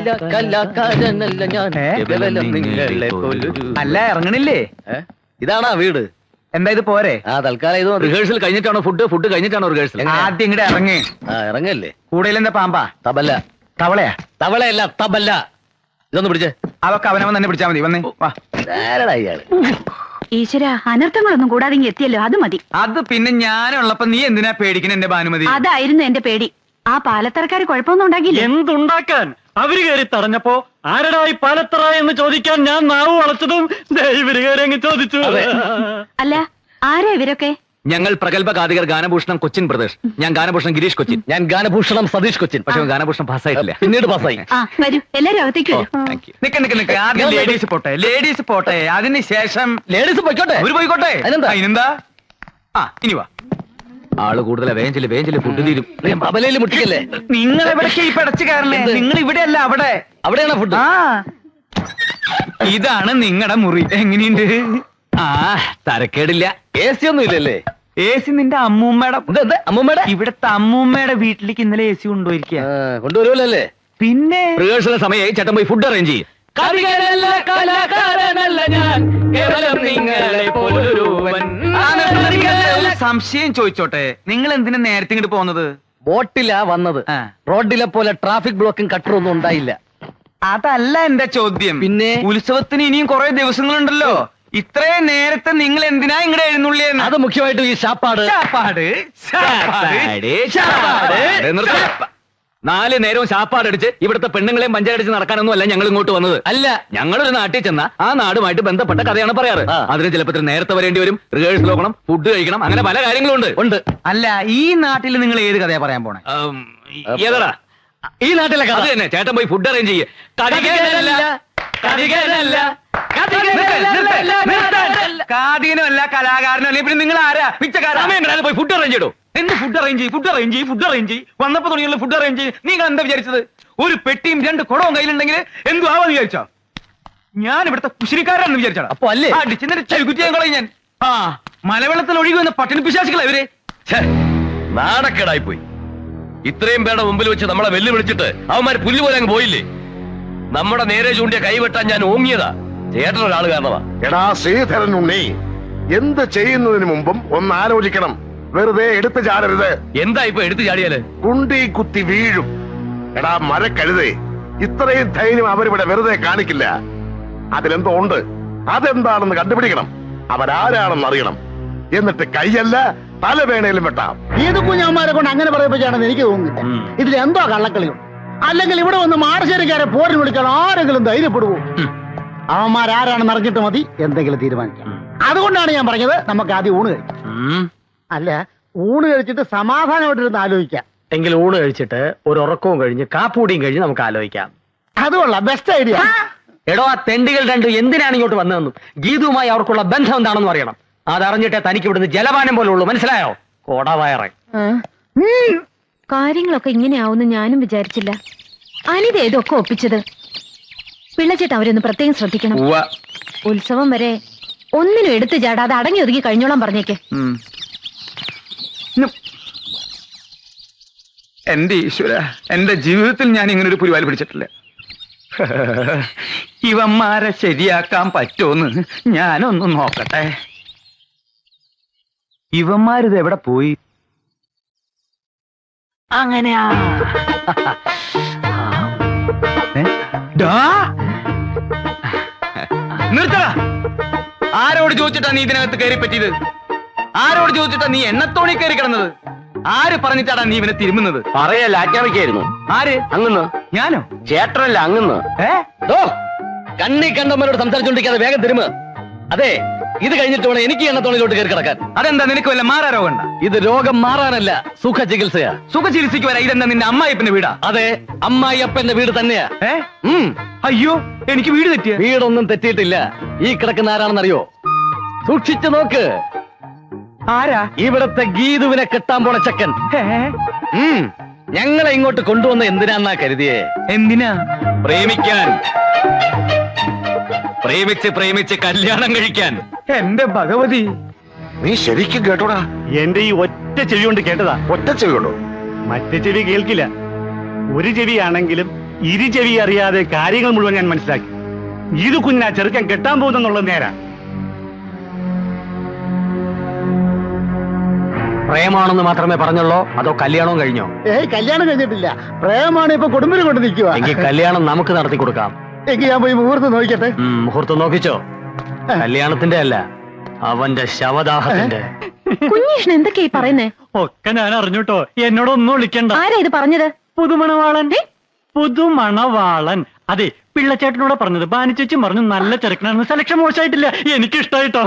കവിയല്ല കലാകാരനല്ല ഞാൻ. കേവലം നിങ്ങളെ പോലൊരു. അല്ല ഇറങ്ങണില്ലേ? ഇതാണാ വീട്? എന്താ ഇത് പോരെ? തൽക്കാലം ഇത് റിഹേഴ്സൽ കഴിഞ്ഞിട്ടാണോ ഫുഡ് കഴിഞ്ഞിട്ടാണോ റിഹേഴ്സൽ? ആദ്യം ഇങ്ങടെ ഇറങ്ങി. ഇറങ്ങല്ലേ? കൂടുതൽ എന്താ പാമ്പാ? തബല. തവളയാ? തവളയല്ല തബല. ഇതൊന്ന് പിടിച്ചേ. അതൊക്കെ അവനവൻ തന്നെ പിടിച്ചാ മതി. വന്നേ വാ. ഇയാള് ഈശ്വര, അനർത്ഥങ്ങളൊന്നും കൂടാതെ എത്തിയല്ലോ, അത് മതി. അത് പിന്നെ ഞാനുള്ളപ്പോ നീ എന്തിനാ പേടിക്കണ എന്റെ ഭാനുമതി? അതായിരുന്നു എന്റെ പേടി. ആ പാലത്തറക്കാര് കുഴപ്പമൊന്നും ഉണ്ടാക്കിയില്ല. എന്തുണ്ടാക്കാൻ? അവര് കയറി തടഞ്ഞപ്പോ ആരടായി പാലത്തറ എന്ന് ചോദിക്കാൻ ഞാൻ നാവ് വളച്ചതും ഇവര് കയറി അങ്ങ് ചോദിച്ചു. അല്ല, ആരാ ഇവരൊക്കെ? ഞങ്ങൾ പ്രഗത്ഭ ഗാതികർ ഗാനഭൂഷണം കൊച്ചിൻ പ്രദേശ്. ഞാൻ ഗാനഭൂഷണം ഗിരീഷ് കൊച്ചിൻ. ഞാൻ ഗാനഭൂഷണം സതീഷ് കൊച്ചിൻ. പക്ഷെ ഗാനഭൂഷണം പാസ്സായിട്ടില്ല. പിന്നീട് പാസ്സായി. വരൂ, എല്ലാരും അകത്തേക്ക് വരൂ. നിക്ക് ആദ്യം ലേഡീസ് പോട്ടെ അതിനുശേഷം ലേഡീസ് പോയിക്കോട്ടെ. അവര് പോയിക്കോട്ടെ. അതിനെന്താ? ഇനി വാ. ആള് കൂടുതലാ. വേഞ്ചില് ഫുഡ് തീരും. തബലയിൽ മുട്ടിക്കല്ലേ? നിങ്ങൾ എവിടേക്ക് ഈ പടച്ചു കയറണേ? നിങ്ങൾ ഇവിടെയല്ല, അവിടെ. അവിടെയാണോ ഫുഡ്? ഇതാണ് നിങ്ങളുടെ മുറി. എങ്ങനെയുണ്ട്? തരക്കേടില്ല. AC ഒന്നും ഇല്ലല്ലേ? AC നിന്റെ അമ്മൂമ്മയുടെ. അമ്മൂമ്മയുടെ? ഇവിടത്തെ അമ്മൂമ്മയുടെ വീട്ടിലേക്ക് ഇന്നലെ AC കൊണ്ടുപോയിരിക്കുക. കൊണ്ടുവരുമല്ലേ? പിന്നെ റിഹേഴ്സൽ സമയമായി. ചേട്ടൻ പോയി ഫുഡ് അറേഞ്ച് ചെയ്യും. സംശയം ചോദിച്ചോട്ടെ, നിങ്ങൾ എന്തിനാ നേരത്തെ ഇങ്ങോട്ട് പോകുന്നത്? ബോട്ടിലാ വന്നത്. റോഡിലെ പോലെ ട്രാഫിക് ബ്ലോക്കും കട്ടറൊന്നും ഉണ്ടായില്ല. അതല്ല എന്റെ ചോദ്യം. പിന്നെ ഉത്സവത്തിന് ഇനിയും കുറെ ദിവസങ്ങളുണ്ടല്ലോ. ഇത്രയും നേരത്തെ നിങ്ങൾ എന്തിനാ ഇങ്ങടെ എഴുന്നള്ളിയെന്ന്? അത് മുഖ്യമായിട്ടും ഈ ശാപ്പാട്. 4 നേരവും ശാപ്പാടടിച്ച് ഇവിടുത്തെ പെണ്ണുങ്ങളെയും പഞ്ചായടിച്ച് നടക്കാനൊന്നും അല്ല ഞങ്ങൾ ഇങ്ങോട്ട് വന്നത്. അല്ല, ഞങ്ങളൊരു നാട്ടിൽ ചെന്ന ആ നാടുമായിട്ട് ബന്ധപ്പെട്ട കഥയാണ് പറയാറ്. അതിന് ചിലപ്പോൾ നേരത്തെ വരേണ്ടി വരും. റിഹേഴ്സൽ നോക്കണം, ഫുഡ് കഴിക്കണം, അങ്ങനെ പല കാര്യങ്ങളും ഉണ്ട്. അല്ല, ഈ നാട്ടിൽ നിങ്ങൾ ഏത് കഥയാ പറയാൻ പോണേ? ഏതാ ഈ നാട്ടിലെ കഥ തന്നെ. ചേട്ടൻ പോയി ഫുഡ് അറേഞ്ച് ചെയ്യേ. കാതികനല്ല, കലാകാരനോ അല്ലെ, പിന്നെ നിങ്ങൾ ആരാ? പിച്ചക്കാരൻ പോയി ഫുഡ് അറേഞ്ച് ചെയ്തോ. എന്ത് ഫുഡ് അറേഞ്ച്? വന്നപ്പോ തുടങ്ങിയുള്ള ഫുഡ് അറേഞ്ച്. നിങ്ങൾ എന്താ വിചാരിച്ചത്? ഒരു പെട്ടിയും 2 കുടവും കയ്യിലുണ്ടെങ്കിൽ എന്തു ആവാന്ന് വിചാരിച്ചോ? ഞാൻ ഇവിടുത്തെ കുശിനിക്കാരാണെന്ന് വിചാരിച്ചാ? അപ്പൊ അല്ലേ കളയും ഞാൻ. മലവെള്ളത്തിൽ ഒഴുകി വന്ന പട്ടിണി പിശാചികളാ ഇവര്. നാണക്കേടായി പോയി. ഇത്രയും പേരുടെ മുമ്പിൽ വെച്ച് നമ്മളെ വെല്ലുവിളിച്ചിട്ട് അവന്മാര് പുല്ലുപോലെ അങ്ങ് പോയില്ലേ? നമ്മുടെ നേരെ ചൂണ്ടിയ കൈവെട്ടാൻ ഞാൻ ഓങ്ങിയതാ. ചേട്ടനൊരാള് കാരണമാ. എടാ ശ്രീധരൻ ഉണ്ണി, എന്ത് ചെയ്യുന്നതിന് മുമ്പും ഒന്ന് ആലോചിക്കണം. വെറുതെ എടുത്തു ചാടരുത്. എന്താ ഇപ്പൊ എടുത്തു ചാടിയാല്? കുണ്ടി കുത്തി വീഴും. എടാ മരക്കഴുതേ, ഇത്രയും ധൈര്യം അവരിവിടെ വെറുതെ കാണിക്കില്ല. അതിലെന്തോ ഉണ്ട്. അതെന്താണെന്ന് കണ്ടുപിടിക്കണം. അവരാരാണെന്ന് അറിയണം. എന്നിട്ട് കൈയല്ല തല വേണേലും വെട്ടാം. ഏത് കുഞ്ഞാന്മാരെ കൊണ്ട് അങ്ങനെ പറയിപ്പിച്ചാണെന്ന് എനിക്ക് തോന്നുന്നില്ല. ഇതിൽ എന്തോ കള്ളക്കളിയും. അല്ലെങ്കിൽ ഇവിടെ വന്ന് മാടശ്ശേരിക്കാരെ പോരിന് വിളിക്കാൻ ആരെങ്കിലും ധൈര്യപ്പെടുവോ? അവന്മാരാരാണെന്ന് അറിഞ്ഞിട്ട് മതി എന്തെങ്കിലും തീരുമാനിക്കാം. അതുകൊണ്ടാണ് ഞാൻ പറഞ്ഞത് നമുക്ക് ആദ്യം ഊണ് കഴിക്കാം. അല്ല, ഊണ് കഴിച്ചിട്ട് സമാധാനമായിട്ടിരുന്ന് ആലോചിക്കാം. എങ്കിൽ ഊണ് കഴിച്ചിട്ട് ഒരു ഉറക്കവും കഴിഞ്ഞ് കാപ്പൂടിയും കഴിഞ്ഞ് നമുക്ക് ആലോചിക്കാം. അതുകൊള്ളാം, ബെസ്റ്റ് ഐഡിയ. എടോ, ആ തെണ്ടികൾ രണ്ടും എന്തിനാണ് ഇങ്ങോട്ട് വന്നതെന്നും ഗീതുവുമായി അവർക്കുള്ള ബന്ധം എന്താണെന്ന് അറിയണം. അതറിഞ്ഞിട്ടേ തനിക്ക് ഇവിടുന്ന് ജലപാനം പോലെ ഉള്ളൂ. മനസ്സിലായോ? കോടവയറ. കാര്യങ്ങളൊക്കെ ഇങ്ങനെയാവുമെന്ന് ഞാനും വിചാരിച്ചില്ല. അനിത ഏതൊക്കെ ഒപ്പിച്ചത്. പിള്ളച്ചേട്ട അവരൊന്ന് പ്രത്യേകം ശ്രദ്ധിക്കണം. ഉത്സവം വരെ ഒന്നിനും എടുത്തു ചാടാതെ അടങ്ങി ഒതുങ്ങി കഴിഞ്ഞോളാൻ പറഞ്ഞേക്ക്. എന്റെ ഈശ്വര, എന്റെ ജീവിതത്തിൽ ഞാൻ ഇങ്ങനെ ഒരു പുലിവാൽ പിടിച്ചിട്ടില്ല. ഇവന്മാരെ ശരിയാക്കാൻ പറ്റുമെന്ന് ഞാനൊന്ന് നോക്കട്ടെ. ഇവന്മാരിത് എവിടെ പോയി? അങ്ങനെയാ. നിർത്തടാ. ആരോട് ചോദിച്ചിട്ടാ നീ ഇതിനകത്ത് കയറി പറ്റിയത്? ആരോട് ചോദിച്ചിട്ടാ നീ എണ്ണത്തോണി കയറി കിടന്നത്? ആര് പറഞ്ഞിട്ടാടാ നീ ഇവനെ തിരുമുന്നത്? പറയല്ല, ആജ്ഞാപിക്കായിരുന്നു. ആര്? അങ്ങന്ന്. ഞാനോ? ചേട്ടനല്ല, അങ്ങന്ന്. കണ്ണി കണ്ടവരോട് സംസാരിച്ചോണ്ടിരിക്കാതെ വേഗം തിരുമ. അതെ, ഇത് കഴിഞ്ഞിട്ട് വേണം എനിക്ക് എണ്ണത്തോണിലോട്ട് കയറി കിടക്കാൻ. അതെന്താ, നിനക്ക് വല്ല മാറാ രോഗം? ഇത് രോഗം മാറാനല്ല, സുഖ ചികിത്സയാ. സുഖ ചികിത്സയ്ക്ക് വരാ. ഇതെന്താ നിന്റെ അമ്മായിപ്പന്റെ വീടാ? അതെ, അമ്മായിയപ്പന്റെ വീട് തന്നെയാ. അയ്യോ, എനിക്ക് വീട് തെറ്റിയ? വീടൊന്നും തെറ്റിയിട്ടില്ല. ഈ കിടക്കുന്ന ആരാണെന്നറിയോ? സൂക്ഷിച്ചു നോക്ക്. ആരാ? ഇവിടത്തെ ഗീതുവിനെ കെട്ടാൻ പോണ ചക്കൻ. ഞങ്ങളെ ഇങ്ങോട്ട് കൊണ്ടുവന്ന എന്തിനാന്നാ കരുതിയേ? എന്തിനാ? പ്രേമിക്കാൻ. പ്രേമിച്ച് കല്യാണം കഴിക്കാൻ. എന്റെ ഭഗവതി, നീ ശരിക്കും കേട്ടോടാ? എന്റെ ഈ ഒറ്റ ചെവി കൊണ്ട് കേട്ടതാ. ഒറ്റ ചെവി കൊണ്ടോ? മറ്റേ ചെവി കേൾക്കില്ല. ഒരു ചെവിയാണെങ്കിലും ഇരുചെവി അറിയാതെ കാര്യങ്ങൾ മുഴുവൻ ഞാൻ മനസ്സിലാക്കി. ഇത് കുഞ്ഞാ ചെറുക്കൻ കെട്ടാൻ പോകുന്നുള്ളത് നേരാ. പ്രേമാണെന്ന് മാത്രമേ പറഞ്ഞുള്ളൂ, അതോ കല്യാണവും കഴിഞ്ഞോ? കല്യാണം കഴിഞ്ഞിട്ടില്ല, പ്രേമാണ്. ഇപ്പൊ കുടുംബിൽ കൊണ്ട് നിൽക്കുക. എങ്കിൽ കല്യാണം നമുക്ക് നടത്തി കൊടുക്കാം. എങ്കിൽ ഞാൻ പോയി മുഹൂർത്തം നോക്കിക്കട്ടെ. മുഹൂർത്തം നോക്കിച്ചോ? കല്യാണത്തിന്റെ അല്ല, അവന്റെ ശവദാഹത്തിന്റെ. കുഞ്ഞീഷ്ണൻ എന്തൊക്കെയാ പറയുന്നേ? ഒക്കെ ഞാൻ അറിഞ്ഞൂട്ടോ, എന്നോടൊന്നും വിളിക്കണ്ട. ആരാ ഇത് പറഞ്ഞത്? പുതുമണവാളൻ. പുതുമണവാളൻ. അതെ, പിള്ളച്ചേട്ടനോട് പറഞ്ഞത്. ബാനിച്ചേച്ചി പറഞ്ഞു നല്ല ചെറുക്കനാണ്, സെലക്ഷൻ മോശമായിട്ടില്ല, എനിക്ക് ഇഷ്ടായിട്ടോ.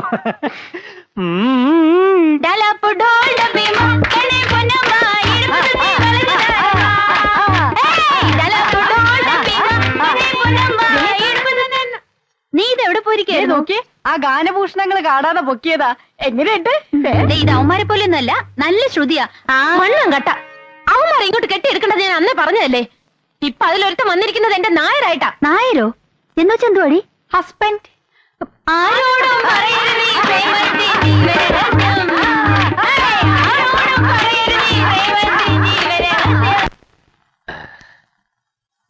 നീ ഇതെവിടെ പോയിരിക്കേ? നോക്കി, ആ ഗാനഭൂഷണങ്ങൾ കാണാതെ പൊക്കിയതാ. എങ്ങനെയുണ്ട്? ഇത് അവന്മാരെ പോലെയൊന്നല്ല, നല്ല ശ്രുതിയാ. മണ്ണും കട്ട. അവന്മാരെ ഇങ്ങോട്ട് കെട്ടിയെടുക്കേണ്ടത് ഞാൻ അന്നേ പറഞ്ഞതല്ലേ. ഇപ്പൊ അതിലൊരുത്തം വന്നിരിക്കുന്നത് എന്റെ നായരായിട്ടാ. നായരോ? എന്നോ ചന്തുവാടി? ഹസ്ബൻഡ്. ആരോടും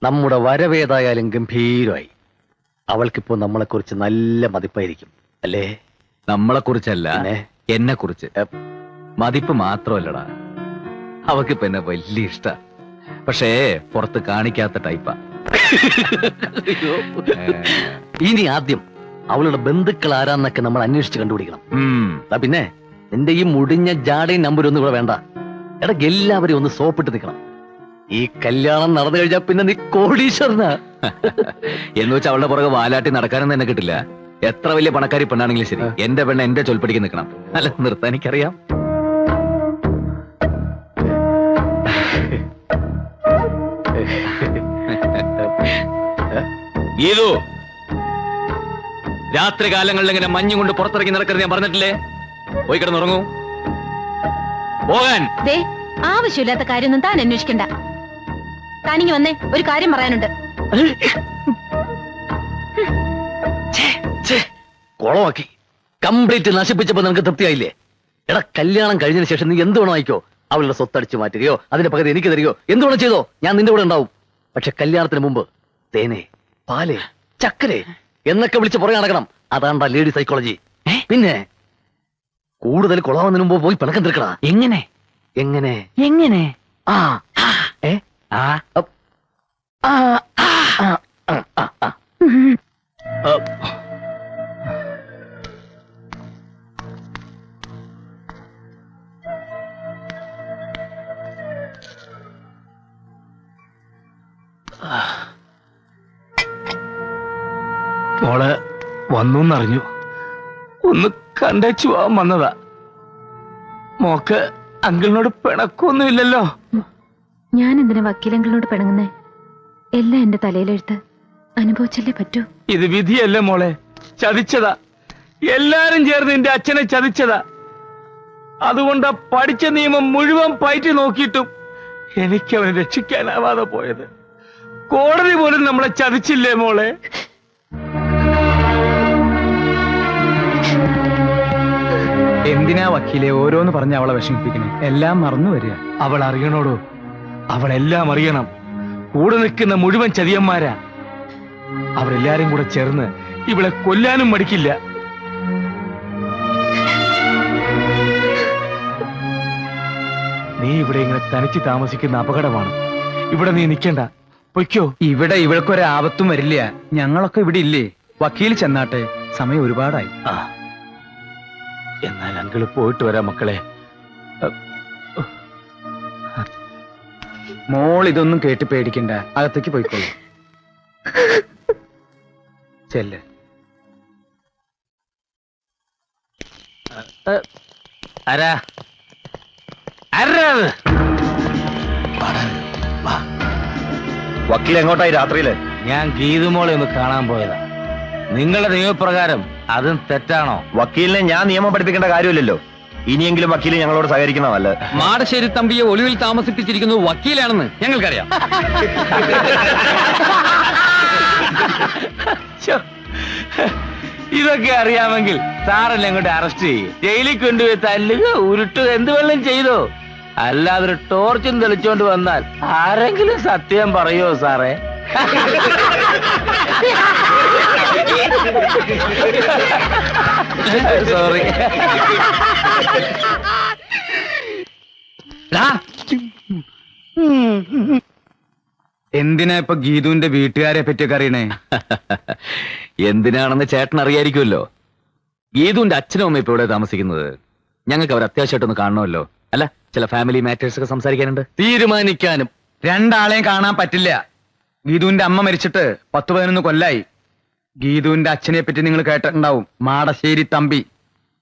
നമ്മുടെ വരവേതായാലും ഗംഭീരമായി. അവൾക്കിപ്പോ നമ്മളെ കുറിച്ച് നല്ല മതിപ്പായിരിക്കും അല്ലേ? നമ്മളെ കുറിച്ചല്ല, എന്നെ കുറിച്ച്. മതിപ്പ് മാത്രമല്ലടാ, അവക്കിപ്പോ എന്നെ വലിയ ഇഷ്ട. പക്ഷേ പുറത്ത് കാണിക്കാത്ത ടൈപ്പാ. ഇനി ആദ്യം അവളുടെ ബന്ധുക്കൾ ആരാന്നൊക്കെ നമ്മൾ അന്വേഷിച്ച് കണ്ടുപിടിക്കണം. പിന്നെ നിന്റെ ഈ മുടിഞ്ഞ ജാടയും നമ്പരും ഒന്നും ഇവിടെ വേണ്ട. എടാ, എല്ലാവരെയും ഒന്ന് സോപ്പിട്ട് നിൽക്കണം. ഈ കല്യാണം നടന്നു കഴിഞ്ഞാൽ പിന്നെ നീ കോടീശ്വരനാ. എന്ന് വെച്ചാൽ അവളുടെ പുറകെ വാലാട്ടി നടക്കാനൊന്നും എന്നെ കിട്ടില്ല. എത്ര വലിയ പണക്കാരി പെണ്ണാണെങ്കിലും ശരി, എന്റെ പെണ്ണ് എന്റെ ചൊൽപ്പടിക്ക് നിൽക്കണം. അല്ല, നിർത്താൻ എനിക്കറിയാം. ഗീതു, രാത്രി കാലങ്ങളിൽ ഇങ്ങനെ മഞ്ഞും കൊണ്ട് പുറത്തിറങ്ങി നടക്കരുത് ഞാൻ പറഞ്ഞിട്ടില്ലേ? പോയി കിടന്നുറങ്ങൂ. പോകാൻ. ആവശ്യമില്ലാത്ത കാര്യമൊന്നും താൻ അന്വേഷിക്കണ്ട. താനിങ്ങി വന്നേ, ഒരു കാര്യം പറയാനുണ്ട്. കുളമാക്കി കംപ്ലീറ്റ് നശിപ്പിച്ചപ്പോ നിനക്ക് തൃപ്തിയായില്ലേ? എടാ, കല്യാണം കഴിഞ്ഞതിന് ശേഷം നീ എന്ത് വേണോ ആയിക്കോ. അവളുടെ സ്വത്തടിച്ചു മാറ്റുകയോ അതിന്റെ പകരം എനിക്ക് തരികയോ എന്ത് വേണം ചെയ്തോ, ഞാൻ നിന്റെ കൂടെ ഉണ്ടാവും. പക്ഷെ കല്യാണത്തിന് മുമ്പ് തേനെ, പാല്, ചക്കരെ എന്നൊക്കെ വിളിച്ച് പുറകെ നടക്കണം. അതാണ്ടാ ലേഡി സൈക്കോളജി. പിന്നെ കൂടുതൽ കുളാവുന്നതിന് മുമ്പ് പോയി പിണക്കം തീർക്കടാ. എങ്ങനെ എങ്ങനെ എങ്ങനെ? ആ ഏ ആ ആ മോള് വന്നൂന്നറിഞ്ഞു, ഒന്ന് കണ്ടേച്ചു പോവാൻ വന്നതാ. മോക്ക് അങ്കിളിനോട് പിണക്കൊന്നുമില്ലല്ലോ? ഞാൻ എന്തിനാ വക്കീലങ്കിളിനോട് പിണങ്ങുന്നേ? എല്ലാം എന്റെ തലയിലെഴുത്ത്, അനുഭവിച്ചല്ലേ പറ്റൂ. ഇത് വിധിയല്ലേ മോളെ, ചതിച്ചതാ. എല്ലാരും ചേർന്ന് എന്റെ അച്ഛനെ ചതിച്ചതാ. അതുകൊണ്ടാ പഠിച്ച നിയമം മുഴുവൻ പയറ്റി നോക്കിയിട്ടും എനിക്ക് അവനെ രക്ഷിക്കാനാവാതെ പോയത്. കോടതി പോലും നമ്മളെ ചതിച്ചില്ലേ മോളെ? എന്തിനാ വക്കീലെ ഓരോന്ന് പറഞ്ഞ് അവളെ വിഷമിപ്പിക്കണേ? എല്ലാം മറന്നു വരിക. അവൾ അറിയണോടോ, അവളെല്ലാം അറിയണം. കൂടെ നിൽക്കുന്ന മുഴുവൻ ചതിയന്മാരാ. അവരെല്ലാരും കൂടെ ചേർന്ന് ഇവളെ കൊല്ലാനും മടിക്കില്ല. നീ ഇവിടെ ഇങ്ങനെ തനിച്ച് താമസിക്കുന്ന അപകടമാണ്. ഇവിടെ നീ നിൽക്കണ്ട, പൊയ്ക്കോ. ഇവിടെ ഇവൾക്കൊരാപത്തും വരില്ല. ഞങ്ങളൊക്കെ ഇവിടെ ഇല്ലേ? വക്കീൽ ചെന്നാട്ടെ, സമയം ഒരുപാടായി. എന്നാൽ അങ്കിള് പോയിട്ട് വരാം മക്കളെ. മോൾ ഇതൊന്നും കേട്ട് പേടിക്കണ്ട, അകത്തേക്ക് പോയിക്കോളൂ. ചെല്ല്. ആരാ വക്കീൽ എങ്ങോട്ടായി രാത്രിയില്? ഞാൻ ഗീതുമോളെ ഒന്ന് കാണാൻ പോയതാ. നിങ്ങളുടെ നിയമപ്രകാരം അതും തെറ്റാണോ? വക്കീലിനെ ഞാൻ നിയമം പഠിപ്പിക്കേണ്ട കാര്യമില്ലല്ലോ. ഇനിയെങ്കിലും വക്കീൽ ഞങ്ങളോട് സഹകരിക്കണമല്ല. മാടശ്ശേരി തമ്പിയെ ഒളിവിൽ താമസിപ്പിച്ചിരിക്കുന്നത് വക്കീലാണെന്ന് ഞങ്ങൾക്കറിയാം. ഇതൊക്കെ അറിയാമെങ്കിൽ സാറല്ലേ അങ്ങോട്ട് അറസ്റ്റ് ചെയ്യും, ജയിലിൽ കൊണ്ടുപോയി തല്ലുക, ഉരുട്ടുക, എന്ത് വെള്ളം ചെയ്തോ. അല്ലാതെ ടോർച്ചും തെളിച്ചോണ്ട് വന്നാൽ ആരെങ്കിലും സത്യം പറയോ സാറേ? സോറി. എന്തിനാ ഇപ്പൊ ഗീതുവിന്റെ വീട്ടുകാരെ പറ്റിയൊക്കെ അറിയണേ? എന്തിനാണെന്ന് ചേട്ടൻ അറിയായിരിക്കുമല്ലോ. ഗീതുവിന്റെ അച്ഛനും അമ്മ ഇപ്പൊ ഇവിടെ താമസിക്കുന്നത്. ഞങ്ങൾക്ക് അവർ അത്യാവശ്യമായിട്ടൊന്ന് കാണണമല്ലോ. അല്ല, ചില ഫാമിലി മാറ്റേഴ്സ് ഒക്കെ സംസാരിക്കാനുണ്ട്. തീരുമാനിക്കാനും. രണ്ടാളെയും കാണാൻ പറ്റില്ല. ഗീതുവിന്റെ അമ്മ മരിച്ചിട്ട് 10-11 കൊല്ലായി. ഗീതുവിന്റെ അച്ഛനെ പറ്റി നിങ്ങൾ കേട്ടിട്ടുണ്ടാവും, മാടശ്ശേരി തമ്പി.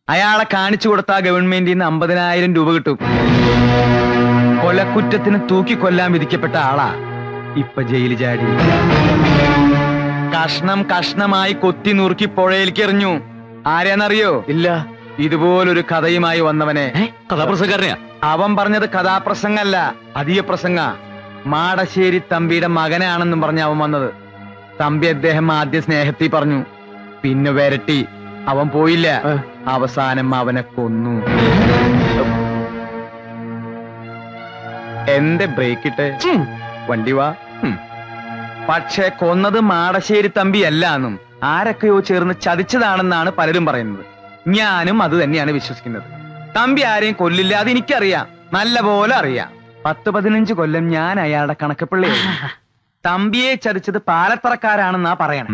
അയാളെ കാണിച്ചു കൊടുത്താ ഗവൺമെന്റിൽ നിന്ന് 50,000 രൂപ കിട്ടും. കൊലക്കുറ്റത്തിന് തൂക്കിക്കൊല്ലാൻ വിധിക്കപ്പെട്ട ആളാ ഇപ്പൊ ജയിലിൽ ചാടി. കഷ്ണം കഷ്ണമായി കൊത്തി നുറുക്കി പുഴയിലേക്ക് എറിഞ്ഞു. ആരെയാന്നറിയോ? ഇല്ല. ഇതുപോലൊരു കഥയുമായി വന്നവനെ. കഥാപ്രസംഗക്കാരനെയാ? അവൻ പറഞ്ഞത് കഥാപ്രസംഗല്ല, അധിക പ്രസംഗ. മാടശ്ശേരി തമ്പിയുടെ മകനാണെന്നും പറഞ്ഞ അവൻ വന്നത്. തമ്പി അദ്ദേഹം ആദ്യ സ്നേഹത്തിൽ പറഞ്ഞു, പിന്നെ വരട്ടി. അവൻ പോയില്ല, അവസാനം അവനെ കൊന്നു. എന്റെ ബ്രേക്ക് ഇട്ട് വണ്ടി വാ. പക്ഷെ കൊന്നത് മാടശ്ശേരി തമ്പി അല്ലാന്നും ആരൊക്കെയോ ചേർന്ന് ചതിച്ചതാണെന്നാണ് പലരും പറയുന്നത്. ഞാനും അത് തന്നെയാണ് വിശ്വസിക്കുന്നത്. തമ്പി ആരെയും കൊല്ലില്ല, അത് എനിക്കറിയാം, നല്ല പോലെ അറിയാം. 10-15 കൊല്ലം ഞാൻ അയാളുടെ കണക്കപ്പിള്ളയായിരുന്നു. തമ്പിയെ ചതിച്ചത് പാലത്തറക്കാരാണെന്നാ പറയണം.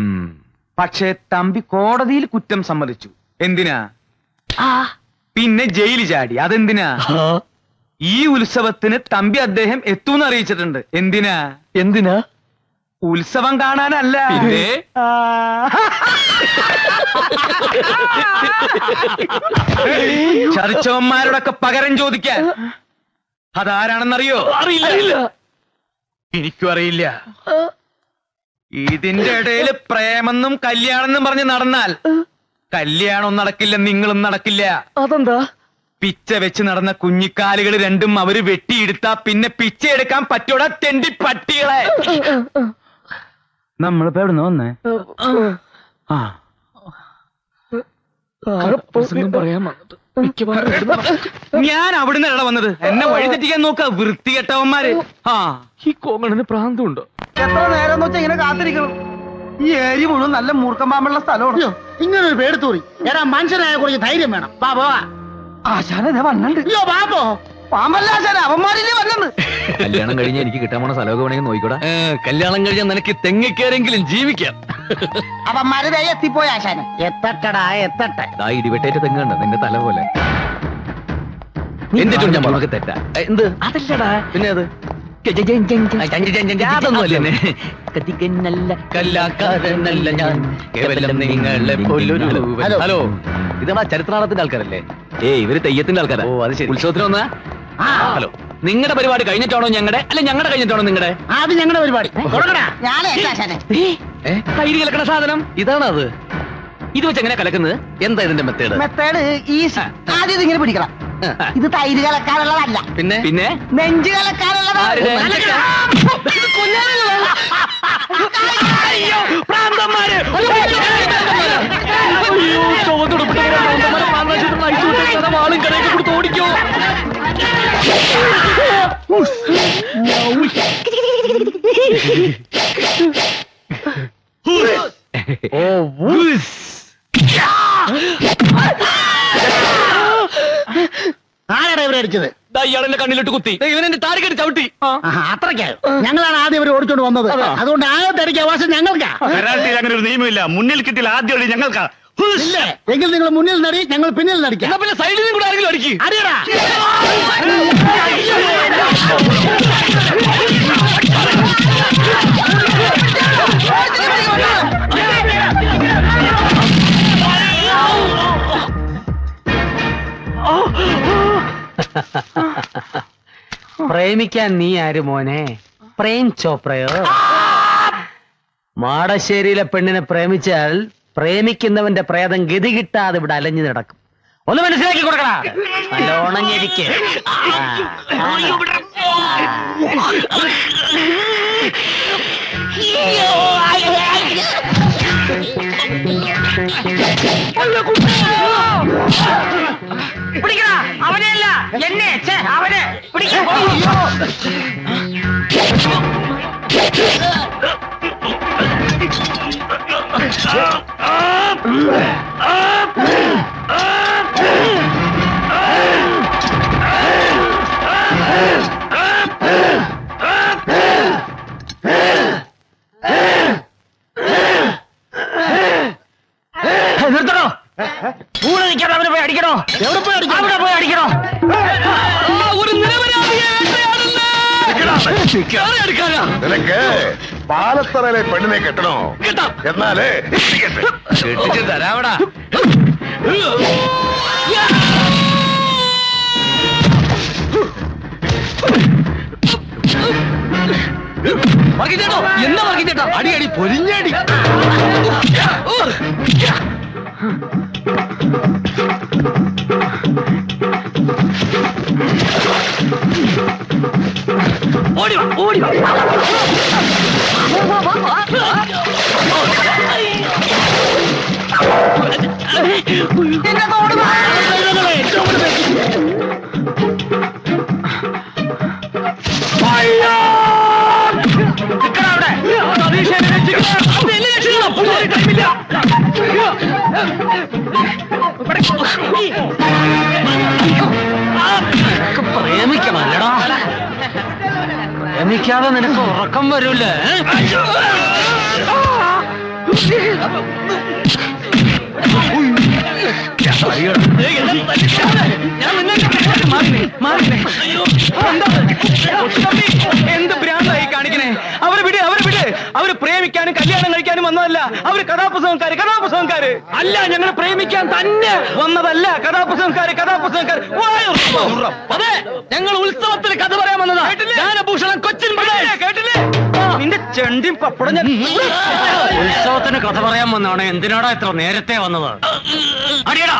പക്ഷേ തമ്പി കോടതിയിൽ കുറ്റം സമ്മതിച്ചു. എന്തിനാ? പിന്നെ ജയിലിൽ ചാടി. അതെന്തിനാ? ഈ ഉത്സവത്തിന് തമ്പി അദ്ദേഹം എത്തൂന്ന് അറിയിച്ചിട്ടുണ്ട്. എന്തിനാ? എന്തിനാ? ഉത്സവം കാണാനല്ല. ചതിച്ചവന്മാരോടൊക്കെ പകരം ചോദിക്കാൻ. അതാരാണെന്നറിയോ? അറിയില്ല. എനിക്കും അറിയില്ല. ഇതിന്റെ ഇടയിൽ പ്രേമെന്നും കല്യാണമെന്നും പറഞ്ഞ് നടന്നാൽ കല്യാണം നടക്കില്ല, നിങ്ങളും നടക്കില്ല. അതെന്താ? പിച്ച വെച്ച് നടന്ന കുഞ്ഞിക്കാലുകൾ രണ്ടും അവര് വെട്ടിയെടുത്താ പിന്നെ പിച്ച എടുക്കാൻ പറ്റൂടാ തെണ്ടി പട്ടികളെ. നമ്മളിപ്പോ എവിടുന്ന് വന്നേ? പറയാൻ വന്നിട്ട് ഞാൻ അവിടുന്ന് എവിടെ വന്നത്? എന്നെ വഴി തെറ്റിക്കാൻ നോക്ക വൃത്തികെട്ടവന്മാര്. ഈ കോങ്ങണിന് പ്രാന്തമുണ്ടോ? എത്ര നേരം എന്ന് വെച്ചാൽ ഇങ്ങനെ കാത്തിരിക്കണം? ഈ ഏരി മുഴുവൻ നല്ല മൂർഖം പാമ്പുള്ള സ്ഥലമാണ്. ഇങ്ങനെ ഒരു പേടിത്തൂറി എടാ, മനുഷ്യനായ കുറച്ച് ധൈര്യം വേണം. ബാബോ ആശാനെ വന്നുണ്ട്. അയ്യോ ബാബോ, പാമ്പല്ല ആശാന, അവന്മാരില്ലേ വന്നത്. കല്യാണം കഴിഞ്ഞ എനിക്ക് കിട്ടാൻ പോണ സ്ഥലമൊക്കെ വേണമെങ്കിൽ നോക്കിക്കൂടാ. കല്യാണം കഴിഞ്ഞാൽ നിനക്ക് തെങ്ങിക്കേരെങ്കിലും ജീവിക്കാം. അവന്മാര് ദേ എത്തിപ്പോയ ആശാനെ. എത്തട്ടടാ എത്തട്ടെ. ഇടിവെട്ടേറ്റ് തെങ്ങുണ്ട് നിന്റെ തല പോലെ. എന്നിട്ടും ഞാൻ നമുക്ക് തെറ്റാ. എന്ത്? അതല്ലടാ, പിന്നെ അത് അതൊന്നുമല്ലേ. കല്ലാക്കാരനല്ല ഞാൻ, കേവലം നിങ്ങളെ പോലൊരു. ഹലോ, ഇതാ ചരിത്രനാടകത്തിന്റെ ആൾക്കാരല്ലേ? ഇവര് തെയ്യത്തിന്റെ ആൾക്കാരാ. ഓ, അത് ശരി. ഉത്സവത്തിന് വന്നാ? ഹലോ, നിങ്ങളുടെ പരിപാടി കഴിഞ്ഞിട്ടാണോ ഞങ്ങളുടെ, അല്ല ഞങ്ങളുടെ കഴിഞ്ഞിട്ടാണോ നിങ്ങളുടെ? ആദ്യം ഞങ്ങളുടെ പരിപാടി ഞാൻ കയ്യിൽ കലക്കണ സാധനം ഇതാണ് അത്. ഇത് വെച്ച് എങ്ങനെ കലക്കുന്നത്? എന്താ ഇതിന്റെ മെത്തേഡ്? Method easy. ആദ്യം ഇതിങ്ങനെ പിടിക്കണം. ഇത് തൈര് കലക്കാനുള്ളതല്ല, പിന്നെ പിന്നെ നെഞ്ച് കലക്കാനുള്ളതാണ്. ഓടിക്കോ. ആരാണ് ഇവരെ അടിച്ചത്? ഇയാളെന്നെ കണ്ണിലിട്ട് കുത്തി. ഇവനെന്റെ താടിക്കെട്ട് ചവിട്ടി. അത്രയ്ക്കായോ? ഞങ്ങളാണ് ആദ്യം ഇവരെ ഓടിച്ചോണ്ട് വന്നത്. അതുകൊണ്ട് ആദ്യത്തെ അടിക്ക് അവകാശം ഞങ്ങൾക്കാ. അങ്ങനെ ഒരു നിയമമില്ല. മുന്നിൽ കിട്ടിയാൽ ആദ്യം അടി ഞങ്ങൾക്കാ. ഇല്ലേ? എങ്കിൽ നിങ്ങൾ മുന്നിൽ നടി, ഞങ്ങൾ പിന്നിൽ നടിക്കാം. പിന്നെ സൈഡിലും കൂടെ ആരെങ്കിലും അടിക്കും. അടിയടാ. പ്രേമിക്കാൻ നീ ആര് മോനെ? പ്രേം ചോപ്രയോ? മാടശ്ശേരിയിലെ പെണ്ണിനെ പ്രേമിച്ചാൽ പ്രേമിക്കുന്നവന്റെ പ്രേതം ഗതി കിട്ടാതെ ഇവിടെ അലഞ്ഞു നടക്കും. ഒന്ന് മനസ്സിലാക്കി കൊടുക്കടാ. നല്ലോണം ഞെരിക്ക്. പിടിക്കടാ, അവനെയല്ല എന്നെ. അവനെ പിടിക്കാൻ നിർത്തണോ? കൂടെ നിൽക്കാതെ അവനെ പോയി അടിക്കണോ? എവിടെ പോയി അടിക്കണം? അവിടെ പോയി അടിക്കണോ? ഒരു നിരപരാധിയെ വേട്ടയാടുന്നു. നിനക്ക് പാലത്തറയിലെ പെണ്ണിനെ കെട്ടണോ? എന്നാലേ കെട്ടിച്ച് തരാവടാ. എന്താ വർക്കിച്ചേട്ടാ? അടി അടി പൊരിഞ്ഞടി. ഓടിവാ ഓടിവാ. പ്രേമിക്കണല്ലടാ. പ്രേമിക്കാതെ നിനക്ക് ഉറക്കം വരൂലേ? എന്ത് ഭ്രാന്തായി കാണിക്കണേ? അവര് വിട്, അവര് വിട്. അവര് പ്രേമിക്കാനും കല്യാണം കഴിക്കാനും വന്നതല്ല. അവര് കഥാപുസ്തകക്കാര് അല്ല. ഞങ്ങൾ പ്രേമിക്കാൻ തന്നെ വന്നതല്ല. കഥാപുസ്തകക്കാര്. അതെ, ഞങ്ങൾ ഉത്സവത്തിൽ കഥ പറയാൻ വന്നതാ. ഗാനഭൂഷണം കൊച്ചിൻ കേട്ടില്ലേ? നിന്റെ ചെണ്ടിയും പപ്പടം ഞാൻ ഉത്സവത്തിന് കഥ പറയാൻ വന്നാണ്. എന്തിനാടാ ഇത്ര നേരത്തെ വന്നത്? അടിയടാ.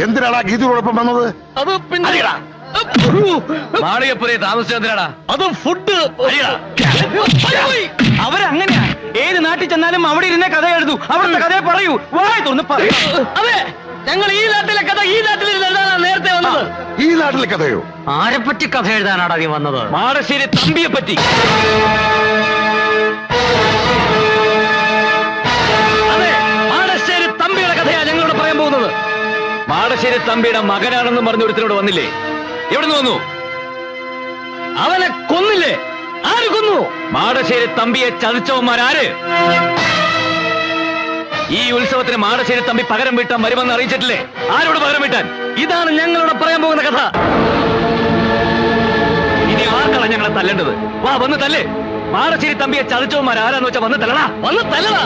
എന്തിനാടാ ഗീതയോടൊപ്പം വന്നത്? അത് പിന്നെ മാളികപ്പുരയെ താമസിച്ചെന്തിനാടാ? അത് ഫുഡ്. അവരങ്ങനെയാ. ഏത് നാട്ടിൽ ചെന്നാലും അവിടെ ഇരുന്നേ കഥ എഴുതൂ. അവിടുത്തെ കഥയെ പറയൂ. വായി തുറന്ന് പറയൂ. അതെ, ഞങ്ങൾ ഈ നാട്ടിലെ കഥ ഈ നാട്ടിൽ എഴുതാനാണ് നേരത്തെ വന്നത്. ഈ നാട്ടിലെ കഥയോ? ആരെപ്പറ്റി കഥ എഴുതാനാടാ നീ വന്നത്? മാടശ്ശേരി തമ്പിയെ പറ്റി. അതെ, മാടശ്ശേരി തമ്പിയുടെ കഥയാ ഞങ്ങളോട് പറയാൻ പോകുന്നത്. മാടശ്ശേരി തമ്പിയുടെ മകനാണെന്ന് പറഞ്ഞ ഒരുത്തരോട് വന്നില്ലേ? എവിടുന്ന് വന്നു? അവനെ കൊന്നില്ലേ? ആര് കൊന്നു? മാടശ്ശേരി തമ്പിയെ ചതിച്ചവന്മാരാര്? ഈ ഉത്സവത്തിന് മാടശ്ശേരി തമ്പി പകരം വീട്ടാൻ വരുമെന്ന് അറിയിച്ചിട്ടില്ലേ? ആരോട് പകരം വീട്ടാൻ? ഇതാണ് ഞങ്ങളോട് പറയാൻ പോകുന്ന കഥ. ഇനി ആർക്കാണ് ഞങ്ങളെ തല്ലേണ്ടത്? വാ, വന്ന് തല്ലേ. മാടശ്ശേരി തമ്പിയെ ചതിച്ചവന്മാർ ആരാന്ന് വെച്ചാ വന്ന് തല്ലടാ. വന്ന് തല്ലടാ.